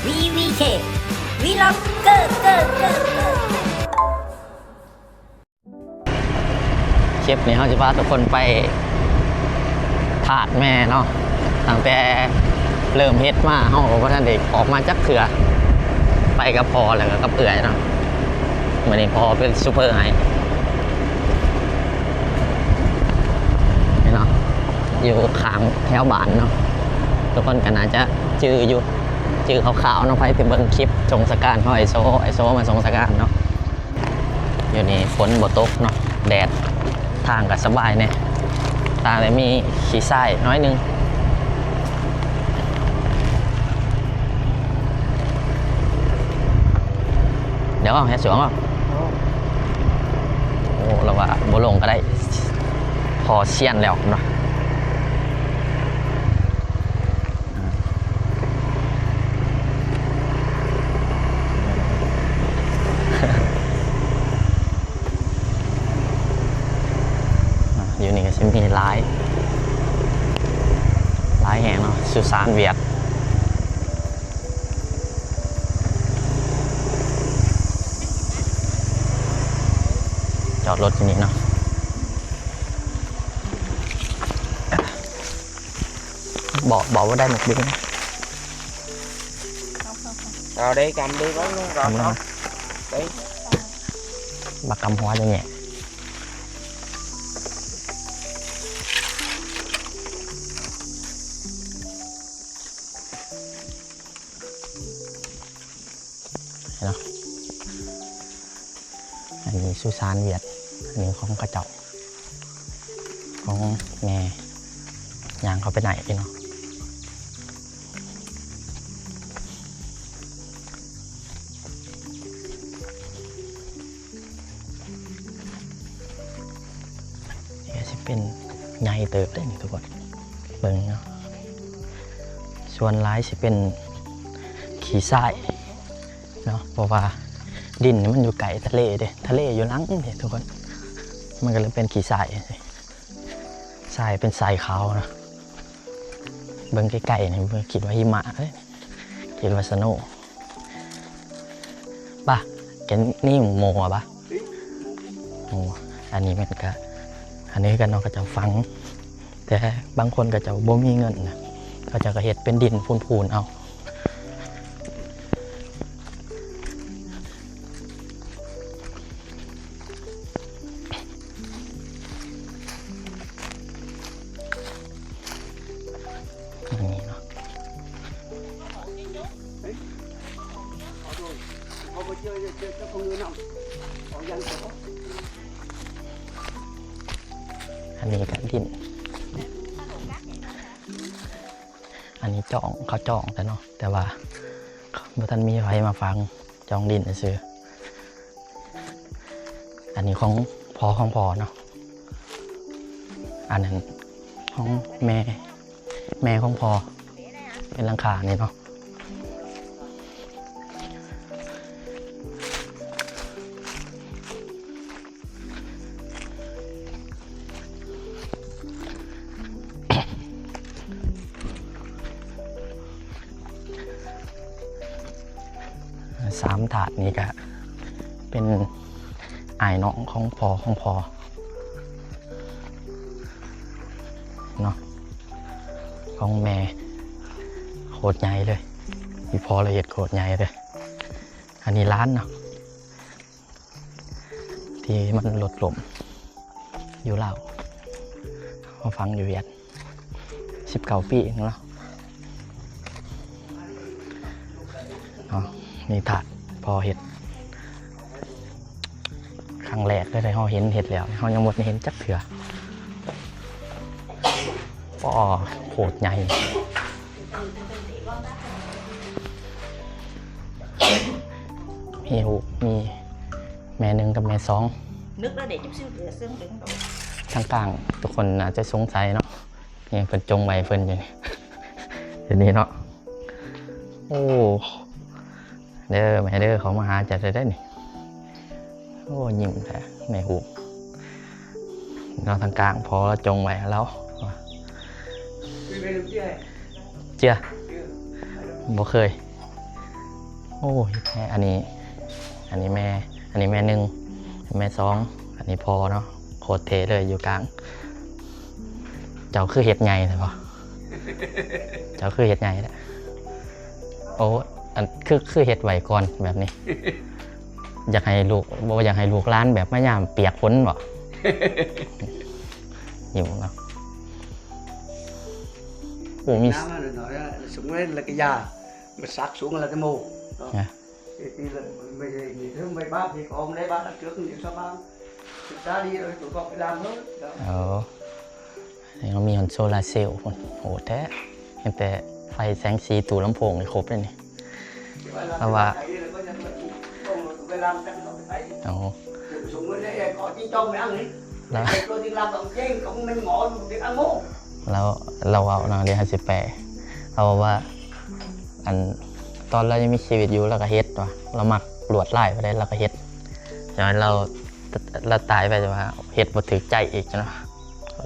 VVK วีล็อกเกอร์คลิปนี้เขาจะพาทุกคนไปถาดแม่เนาะตั้งแต่เริ่มเฮ็ดมาเขาบอกว่าท่านเด็กออกมาจักเถื่อไปกับพอแล้วก็กับเอื่อยเนาะเหมือนนี้พอเป็นซูเปอร์ไฮเนาะอยู่ข้างแถวบ้านเนาะทุกคนก็น่าจะจืออยู่จือขาวๆเนาะไปที่เบิ้งคลิปสงสการเขาไอโซมาสงสการเนาะอยู่นี่ฝนบ่ตกเนาะแดดทางก็สบายเนี่ยทางเลยมีขี้ทรายน้อยนึงเดี๋ยวแฮชสวงอ่ะโอ้เราว่าบ่ลงก็ได้พอเชียนแล้วเนาะอยู่นี่ก็จะมีร้ายแห่งเนาะสุสานเวียดจอดรถที่นี่เนาะบอกว่าได้หมดดึงrồi đi cầm đi bóng luôn rồi không đi bà cầm hoa cho nhẹเนาะอันนี้สุสานเวียดอันนี้ของกระเจ้าของแม่ยางเขาไปไหนพี่เนาะนี่จะเป็นไงเติบได้นี่ทุกคนเบิ่งเนาะส่วนร้ายจะเป็นขี้ทรายเนาะเพราะว่าดินนี่มันอยู่ไกลทะเลเด้ทะเลอยู่หลังเด้ทุกคนมันก็เลยเป็นขี้ทรายทรายเป็นทรายขาวนะเบิ่งใกล้ๆนี่คิดว่าหิมะเลยคิดว่าสโนว์ป่ะแกนี่โมอ่ะป่ะโอ้อันนี้มันก็อันนี้กันเนาะก็จะฟังแต่บางคนก็จะบ่มีเงินนะก็จะเฮ็ดเป็นดินพูนๆเอาอันนี้กันดินอันนี้เขาจองแต่เนาะแต่ว่าเมื่อท่านมีใครมาฟังจองดินซื้ออันนี้ของพอเนาะอันนั้นของแม่ของพอเป็นหลังคานี่เนาะ3 ถาดนี้ก็เป็นไอ้น้องของพอเนาะของแม่โคตรใหญ่เลยมีพอละเอียดโคตรใหญ่เลยอันนี้ร้านเนาะที่มันหลดหล่มอยู่ลาวมาฟังอยู่เวียด19 ปีเนาะนี่ถาดพอเห็ดครั้งแรกได้เขาเห็นเห็ดแล้วเขายังหมดไม่เห็นจักเถื่อป้อโคตรใหญ่มีหูมีแม่1กับแม่2nước đó để chút xíu rửa xương đứng độ ทางกลางทุกคนอาจจะสงสัยเนาะนี่เพิ่นจงไว้เพิ่นอยู่นี่เดี๋ยวนี้เนาะโอ้เด้อแม่เด้อเขามาหาจัดได้นี่โอ้ยิ้มแท้แม่หูเราทางกลางพอเราจงไว้แล้วเจ้าบ่เคย โอ้ยแม่อันนี้แม่อันนี้แม่หนึ่งแม่สองอันนี้พอเนาะโคตรเทเลยอยู่กลางเจ้าคือเห็ดไงใช่ปะเจ้าคือเห็ดไงแหละโอ้อันคือเห็ดไหวก่อนแบบนี้ อยากให้ลูกบอกอยากให้ลูกร้านแบบไม่ยามเปียกฝนบ่ อยู่เนาะโอ้มี Nam nó nói là xuống lên là cái già mà sát xuống là cái mồ đó. Dạ. Thì là mày nghỉ thương mày ba thì có hôm nay ba lần trước những sao ba thực ra đi rồi tụi con phải làm hết đó. นี่เรามีหอนโซลาร์เซลล์โหแท้ยังแต่ไฟแสงสีตู้ลำโพงนี่ครบเลยนี่ Chứ phải là À, và- thấy là có nhận là con mà tụi phải làm chắc nó phải thấy โอ้ Tụi xuống lên đây có chi cho mày ăn đi Dạ. Thầy tôi đi làm đồng trên cũng mình ngồi việc ăn mồ แล้วเราเอาเนาะเดี๋ยวให้สิแปลเอาว่าอันตอนเรายังมีชีวิตอยู่เราก็เฮ็ดว่ะเรามักหลวดไล่ไปได้เราก็เฮ็ดอย่างนั้นเราตายไปจะว่าเฮ็ดบ่ถึกใจอีกเนาะ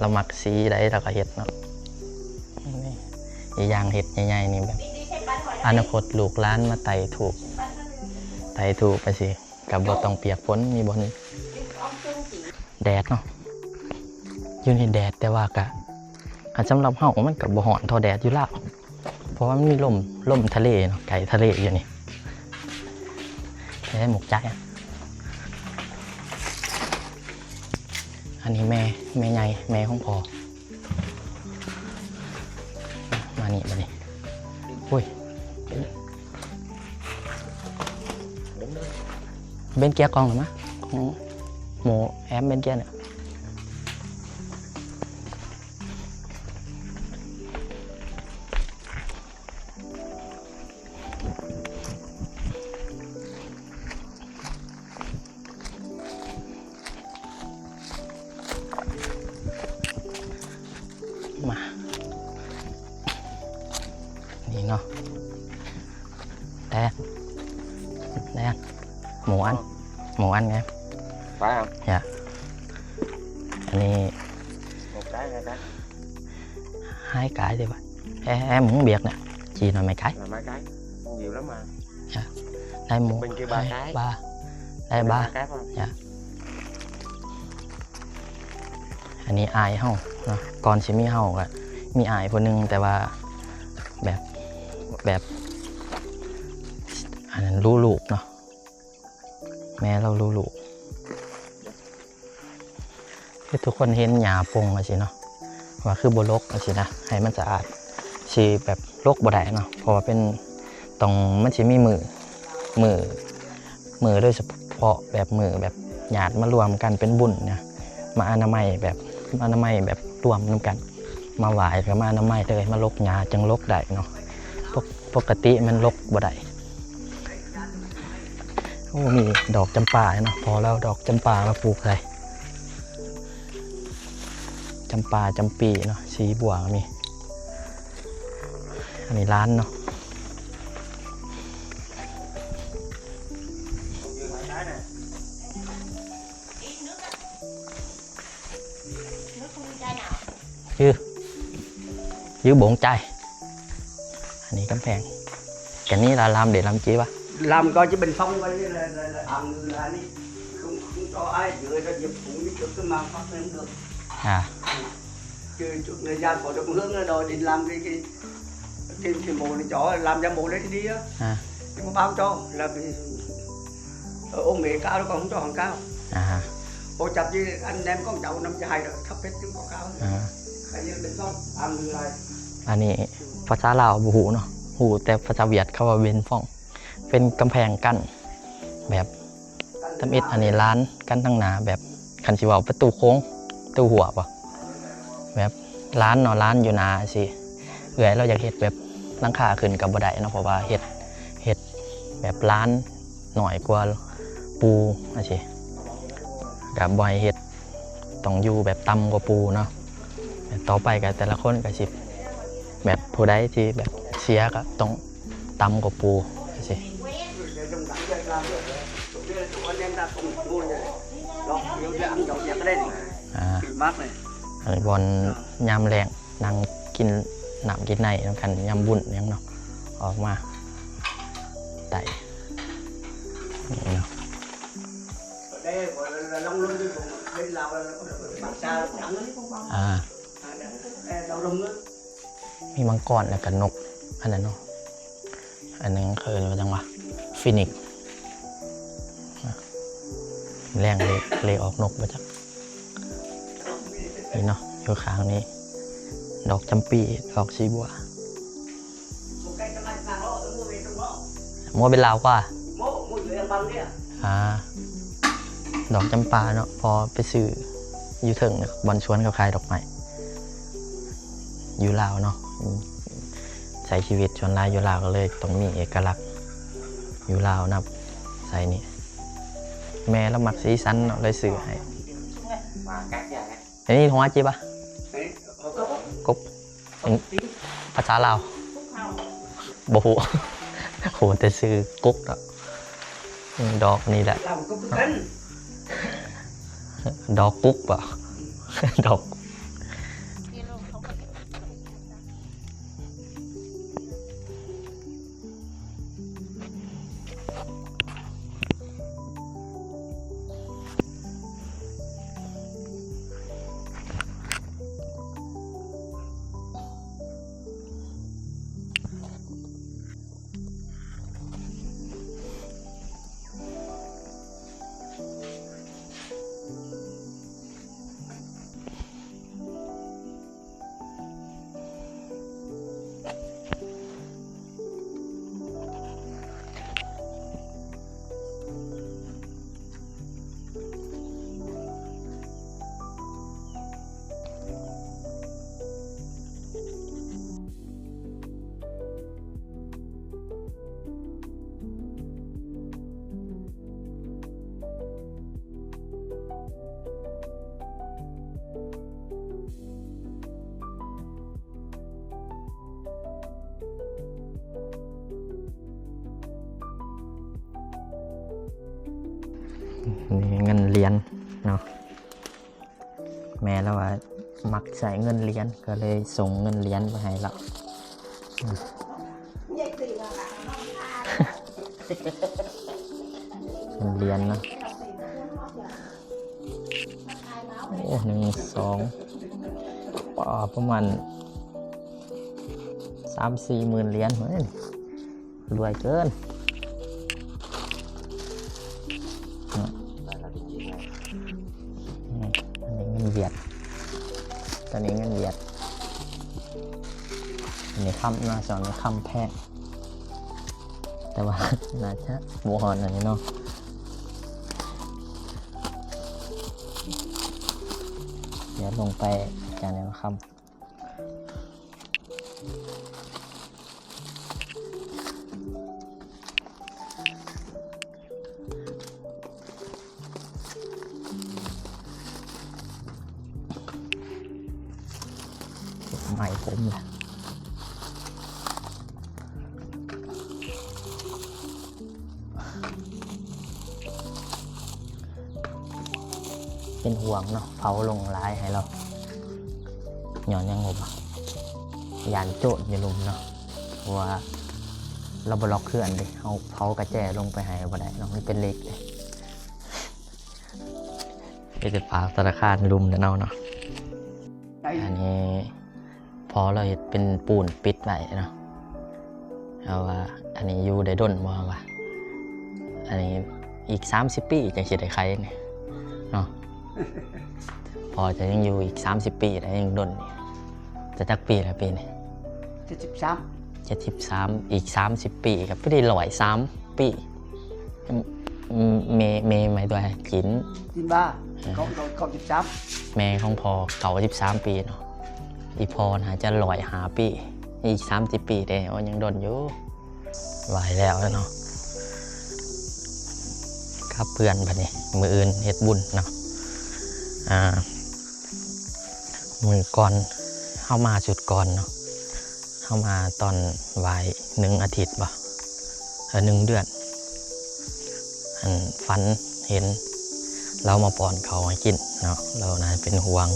เรามักสีได้เราก็เฮ็ดเนาะนี่อีกอย่างเฮ็ดใหญ่ๆนี่แบบอนาคตลูกหลานมาไต่ถูกไปสิกับบ่ต้องเปียกฝนมีบ่นี่แดดเนาะอยู่ในแดดแต่ว่ากะสำหรับเฮามันกับบ่ฮ้อนเท่าแดดอยู่แล้วเพราะว่ามันมีลมทะเลเนาะไก่ทะเลอยู่นี่ได้หมกใจอ่ะอันนี้แม่ใหญ่แม่ของพ่อมานี่มานี่อุ้ยเบนเกียร์กองหรือมะของหมูแอมเบนเกียร์เนี่ยมานี่เนาะแดงหมูอันไง phải không? Dạ. Anh này Một cái hai cái 2 cái thì vậy. Em muốn biết nè. Chị nói mấy cái? là mấy cái không nhiều lắm mà Đây một bên kia 3 cái 3. Đây 3. cái phải không? Dạ. อันนี้อายเฮาเนาะก่อนสิมีเฮาก็มีอายคนนึงแต่ว่าแบบอันนั้นรู้ลูกเนาะแม่เรารู้ลูกคือทุกคนเห็นหญ้าปงอะสิเนาะว่าคือบ่รกอะสินะให้มันสะอาดสิแบบรกบ่ได้เนาะเพราะว่าเป็นต้องมันสิมีมือโดยเฉพาะแบบมือแบบญาติมารวมกันเป็นบุญเนี่ยมาอนามัยแบบรวมนำกันมาไหว้ก็มาอนามัยเลยมาลกหญ้าจังลกได้เนาะปกติมันลกบ่ได้โอ้มีดอกจำปาเนาะพอแล้วดอกจำปามาปลูกใส่จำปาจำปีเนาะสีบัวก็มีอันนี้ร้านเนาะ Dưới 4 chai. Anh này cắm phèn. Cái này là làm để làm chi ba? Làm coi chứ bình phong coi như là ăn là đi không cho ai người ta dịp cũng như trước cái mang phát lên được À. chứ người dân có được hướng là đòi đi làm cái mồ này chó làm ra mồ đấy thì đi á À. nhưng mà bao cho là vì ở ôm nghệ cao nó còn không cho hàng cao À. ô chập chứ anh em con cháu năm dài rồi thấp hết chứ có cao À. cái như bình phong ăn người lại อันนี้ภาษาลาวบ่ฮู้เนาะฮู้แต่ภาษาเวียดเขาว่าเวนฟ่องเป็นกำแพงกั้นแบบทำอิฐอันนี้ร้านกั้นทั้งหน้าแบบคันสิเว้าประตูโค้งประตูหัวป่ะแบบร้านเนาะร้านอยู่หน้าสิเอื้อยเราอยากเฮ็ดแบบหลังคาขึ้นก็บ่ได้เนาะเพราะว่าเฮ็ดแบบร้านหน่อยกว่าปูจังซี่ก็บ่ให้เฮ็ดต้องอยู่แบบต่ำกว่าปูเนาะต่อไปก็แต่ละคนก็สิแบบผู้ใดที่แบบเสียก็ต้องต่ำกว่าปูสิ để trong cảnh chơi làm được tụi kia tụi anh em ra cùng mua vậy đó nhiều cái ăn dọn dẹp cái đây này mát này อันนี้บอลยามแรงนั่งกินน้ำกินในน้ำกันยามบุญยังเนาะออกมาไต่ นี่เนาะ đây là long luôn đi cùng bên lào bằng xa trắng đấy đầu rồng nữa มีมังกรแล้วก็นกอันนั้นเนาะอันนึงคืออะไรจังวะฟินิกซ์แรงเลยออกนกมาจากนี่เนาะอยู่ข้างนี้ดอกจำปีดอกสีบัว một cây trong anh vàng đó tôi mua về trong đó มัวเป็นลาวกว่า mua người ăn bằng đấy à ดอกจำปาเนาะพอไปซื้ออยู่ถึงบอลชวนเขาขายดอกไม้อยู่ลาวเนาะใช้ชีวิตชวนลายอยู่ลาวก็เลยต้องมีเอกลักษณ์อยู่ลาวนับใส่นี่แม่แล้วมักสีสันเนาะเลยซื้อให้ mà cắt ra nè อันนี้หัวจีปะ đấy họ có กบภาษาลาวโบหูโหแต่ซื้อกุ๊กเนาะดอกนี่แหละ làm có cái cân ดอกกุ๊กเปล่า ดอกนี่เงินเหรียญเนาะแม่แล้วว่ามักใส่เงินเหรียญก็เลยส่งเงินเหรียญไปให้เราเงินเหรียญเนาะโอ้1 2ประมาณ3-4 หมื่นเหรียญเหมือนรวยเกินเวียดตอนนี้เงินเวียดอันนี้คำน่าสอนคำแพงแต่ว่า น่าจะบัวหอนอันนี้เนาะเดี๋ยวลงไปจากในคำใหม่ผมแหละเป็นห่วงเนาะเผาลงร้ายให้เราหย่อนยังงบยานโจดอย่าลุมเนาะเพราะว่าเราบล็อกเคลื่อนเลยเอาเผากระแจลงไปให้บ่ได้เนาะมันเป็นเล็กเลยจะฝากธนาคารลุมเนาะอันนี้พอเราเห็นเป็นปูนปิดไว้เนาะเอาว่าอันนี้อยู่ได้ด้นบ่ว่าอันนี้อีก30 ปีจังสิได้ใครเนี่ยเนาะพอจะยังอยู่อีก30 ปีแล้วยังด้นจะจักปีละปีนี่73อีก30 ปีกับไม่ได้103 ปีเมย์หมายตัวจิน93แม่ของพอ93 ปีเนาะอีพอน่าจะ105 ปีอีก30 ปีได้ยังโดนอยู่ไหวแล้วเนาะครับเพื่อนพันนี่มืออื่นเฮ็ดบุญเนาะมือก่อนเข้ามาจุดก่อนเนาะเข้ามาตอนไหว1 อาทิตย์บ่1 เดือนอันฝันเห็นเรามาป้อนเขาให้กินเนาะเราน่าเป็นห่วง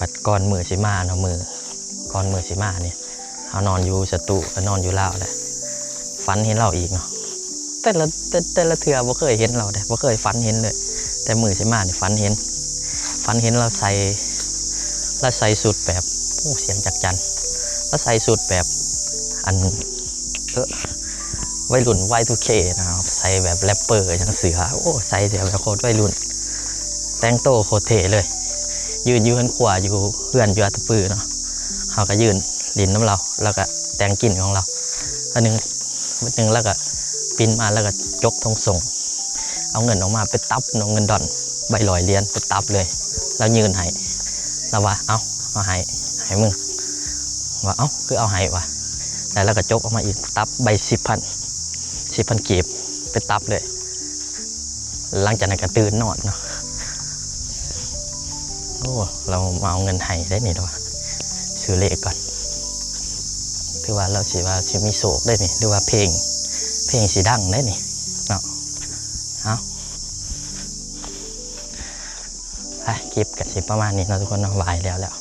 ปัดก่อนมือสิมาเนาะก่อนมือสิมาเนี่ยเอานอนอยู่สตูก็นอนอยู่ลาวแหละฝันเห็นเราอีกเนาะแต่ แต่ละเทื่อบ่เคยเห็นเราเด้บ่เคยฝันเห็นเลย แต่มือใช่มานี่ฝันเห็นเราใส่สุดแบบโอ้เสียงจักจันแล้วใส่สุดแบบอันวัยรุ่นY2K นะครับใส่แบบแรปเปอร์อย่างเสือโอ้ใส่แบบโคตรวัยรุ่นแต่งโตโคตรเท่เลยยืนขวาอยู่เพื่อนอยู่อัตปือเนาะเขาก็ยืนลินน้ำเราแล้วก็แต่งกลิ่นของเราอันนึงแล้วก็ปินมาแล้วก็ยกทงส่งเอาเงินออกมาไปตับน้องเงินดอนใบลอยเลียนไปตับเลยแล้วยืนให้แล้วว่าเอาให้มึงว่าเอาคือเอาให้วะแล้วก็จกออกมาอีกตับใบ10,000กีบไปตับเลยหลังจากนั้นก็ตื่นนอนเนาะโอ้เรามาเอาเงินให้ได้นี่หรอซื้อเลขก่อนถือว่าเราสิมีโศกได้นี่หรือว่าเพลงสีดังได้นี่เนาะเอาคลิปกับสิประมาณนี้เนาะทุกคนเนาะวายแล้ว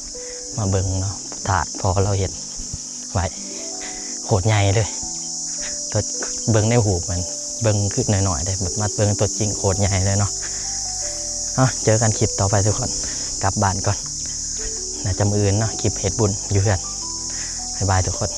มาเบิ่งเนาะถาดพอเราเห็นไว้โหดใหญ่เลยตัวเบิ่งในหูมันเบิ่งขึ้นหน่อยๆได้แบบมาเบิ่งตัวจริงโหดใหญ่เลยเนาะเจอกันคลิปต่อไปทุกคนกลับบ้านก่อนน่าจะมืออื่นเนาะคลิปเฮ็ดบุญอยู่เพื่อนบ๊ายบายทุกคน